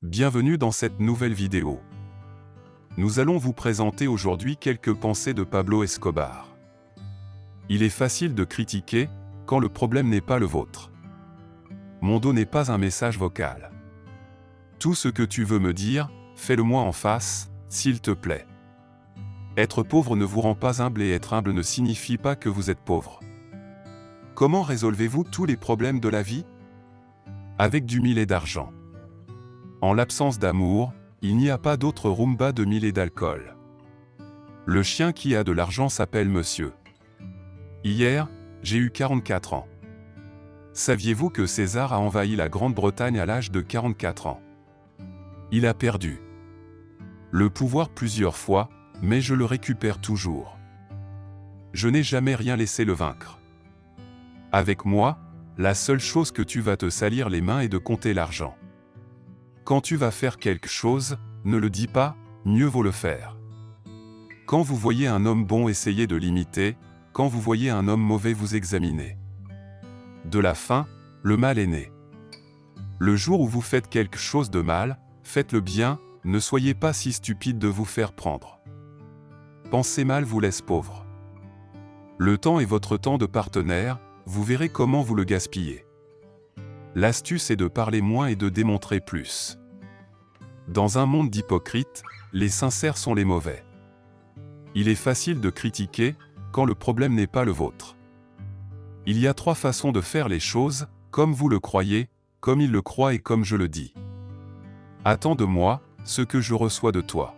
Bienvenue dans cette nouvelle vidéo. Nous allons vous présenter aujourd'hui quelques pensées de Pablo Escobar. Il est facile de critiquer quand le problème n'est pas le vôtre. Mon dos n'est pas un message vocal. Tout ce que tu veux me dire, fais-le-moi en face, s'il te plaît. Être pauvre ne vous rend pas humble et être humble ne signifie pas que vous êtes pauvre. Comment résolvez-vous tous les problèmes de la vie? Avec du mille et d'argent. En l'absence d'amour, il n'y a pas d'autre rumba de mille et d'alcool. Le chien qui a de l'argent s'appelle Monsieur. Hier, j'ai eu 44 ans. Saviez-vous que César a envahi la Grande-Bretagne à l'âge de 44 ans? Il a perdu le pouvoir plusieurs fois, mais je le récupère toujours. Je n'ai jamais rien laissé le vaincre. Avec moi, la seule chose que tu vas te salir les mains est de compter l'argent. Quand tu vas faire quelque chose, ne le dis pas, mieux vaut le faire. Quand vous voyez un homme bon, essayez de l'imiter, quand vous voyez un homme mauvais, vous examinez. De la faim, le mal est né. Le jour où vous faites quelque chose de mal, faites-le bien, ne soyez pas si stupide de vous faire prendre. Penser mal vous laisse pauvre. Le temps est votre temps de partenaire, vous verrez comment vous le gaspillez. L'astuce est de parler moins et de démontrer plus. Dans un monde d'hypocrites, les sincères sont les mauvais. Il est facile de critiquer quand le problème n'est pas le vôtre. Il y a 3 façons de faire les choses, comme vous le croyez, comme il le croit et comme je le dis. Attends de moi ce que je reçois de toi.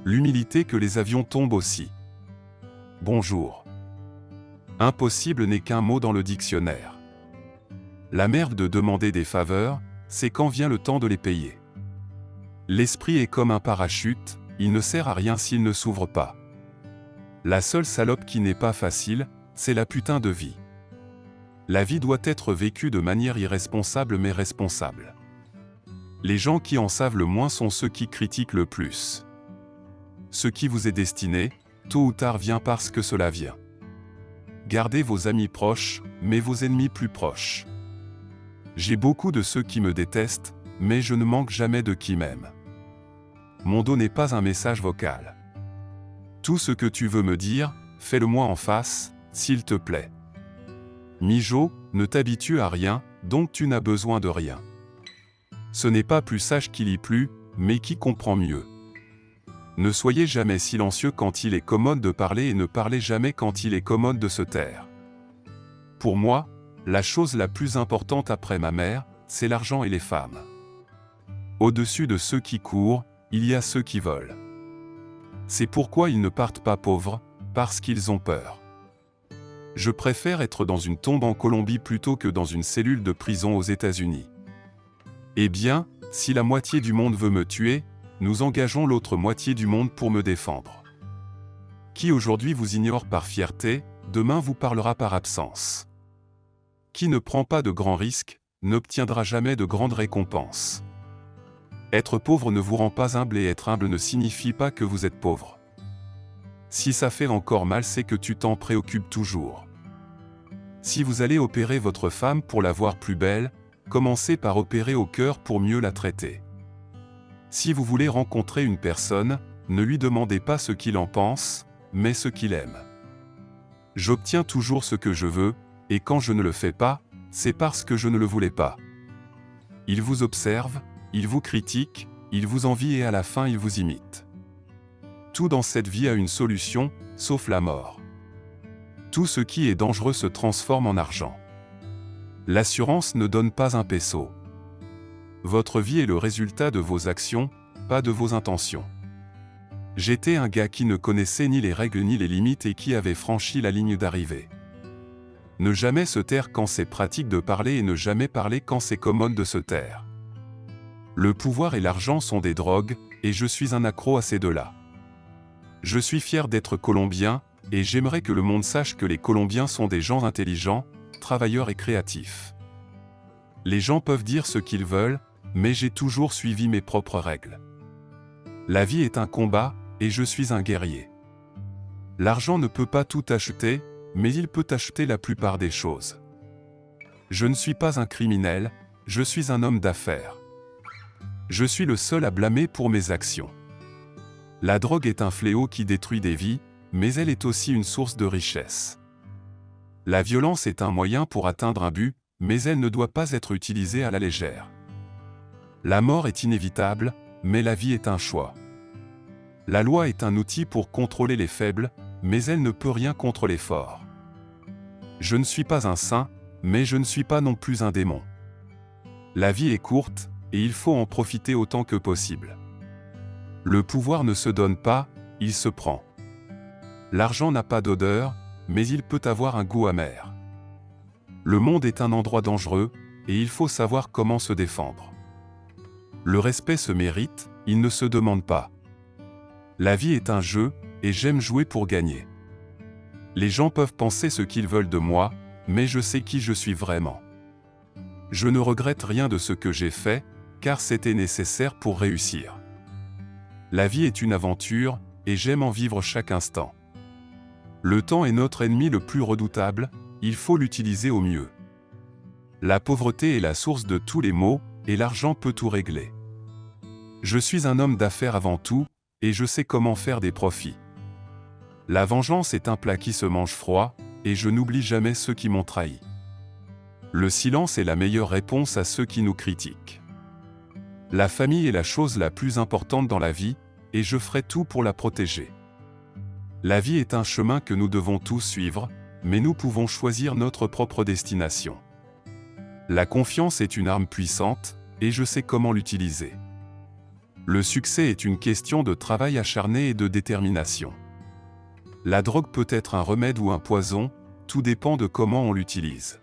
L'humilité que les avions tombent aussi. Bonjour. Impossible n'est qu'un mot dans le dictionnaire. La merde de demander des faveurs, c'est quand vient le temps de les payer. L'esprit est comme un parachute, il ne sert à rien s'il ne s'ouvre pas. La seule salope qui n'est pas facile, c'est la putain de vie. La vie doit être vécue de manière irresponsable mais responsable. Les gens qui en savent le moins sont ceux qui critiquent le plus. Ce qui vous est destiné, tôt ou tard vient parce que cela vient. Gardez vos amis proches, mais vos ennemis plus proches. J'ai beaucoup de ceux qui me détestent, mais je ne manque jamais de qui m'aime. Mon dos n'est pas un message vocal. Tout ce que tu veux me dire, fais-le-moi en face, s'il te plaît. Mijo, ne t'habitue à rien, donc tu n'as besoin de rien. Ce n'est pas plus sage qui lit plus, mais qui comprend mieux. Ne soyez jamais silencieux quand il est commode de parler et ne parlez jamais quand il est commode de se taire. Pour moi, la chose la plus importante après ma mère, c'est l'argent et les femmes. Au-dessus de ceux qui courent, il y a ceux qui volent. C'est pourquoi ils ne partent pas pauvres, parce qu'ils ont peur. Je préfère être dans une tombe en Colombie plutôt que dans une cellule de prison aux États-Unis. Eh bien, si la moitié du monde veut me tuer, nous engageons l'autre moitié du monde pour me défendre. Qui aujourd'hui vous ignore par fierté, demain vous parlera par absence. Qui ne prend pas de grands risques, n'obtiendra jamais de grandes récompenses. Être pauvre ne vous rend pas humble et être humble ne signifie pas que vous êtes pauvre. Si ça fait encore mal, c'est que tu t'en préoccupes toujours. Si vous allez opérer votre femme pour la voir plus belle, commencez par opérer au cœur pour mieux la traiter. Si vous voulez rencontrer une personne, ne lui demandez pas ce qu'il en pense, mais ce qu'il aime. J'obtiens toujours ce que je veux, et quand je ne le fais pas, c'est parce que je ne le voulais pas. Il vous observe, il vous critique, il vous envie et à la fin il vous imite. Tout dans cette vie a une solution, sauf la mort. Tout ce qui est dangereux se transforme en argent. L'assurance ne donne pas un peso. Votre vie est le résultat de vos actions, pas de vos intentions. J'étais un gars qui ne connaissait ni les règles ni les limites et qui avait franchi la ligne d'arrivée. Ne jamais se taire quand c'est pratique de parler et ne jamais parler quand c'est commode de se taire. Le pouvoir et l'argent sont des drogues, et je suis un accro à ces deux-là. Je suis fier d'être colombien, et j'aimerais que le monde sache que les Colombiens sont des gens intelligents, travailleurs et créatifs. Les gens peuvent dire ce qu'ils veulent, mais j'ai toujours suivi mes propres règles. La vie est un combat, et je suis un guerrier. L'argent ne peut pas tout acheter, mais il peut acheter la plupart des choses. Je ne suis pas un criminel, je suis un homme d'affaires. Je suis le seul à blâmer pour mes actions. La drogue est un fléau qui détruit des vies, mais elle est aussi une source de richesse. La violence est un moyen pour atteindre un but, mais elle ne doit pas être utilisée à la légère. La mort est inévitable, mais la vie est un choix. La loi est un outil pour contrôler les faibles, mais elle ne peut rien contre les forts. Je ne suis pas un saint, mais je ne suis pas non plus un démon. La vie est courte, et il faut en profiter autant que possible. Le pouvoir ne se donne pas, il se prend. L'argent n'a pas d'odeur, mais il peut avoir un goût amer. Le monde est un endroit dangereux, et il faut savoir comment se défendre. Le respect se mérite, il ne se demande pas. La vie est un jeu, et j'aime jouer pour gagner. Les gens peuvent penser ce qu'ils veulent de moi, mais je sais qui je suis vraiment. Je ne regrette rien de ce que j'ai fait, car c'était nécessaire pour réussir. La vie est une aventure, et j'aime en vivre chaque instant. Le temps est notre ennemi le plus redoutable, il faut l'utiliser au mieux. La pauvreté est la source de tous les maux, et l'argent peut tout régler. Je suis un homme d'affaires avant tout, et je sais comment faire des profits. La vengeance est un plat qui se mange froid, et je n'oublie jamais ceux qui m'ont trahi. Le silence est la meilleure réponse à ceux qui nous critiquent. La famille est la chose la plus importante dans la vie, et je ferai tout pour la protéger. La vie est un chemin que nous devons tous suivre, mais nous pouvons choisir notre propre destination. La confiance est une arme puissante, et je sais comment l'utiliser. Le succès est une question de travail acharné et de détermination. La drogue peut être un remède ou un poison, tout dépend de comment on l'utilise.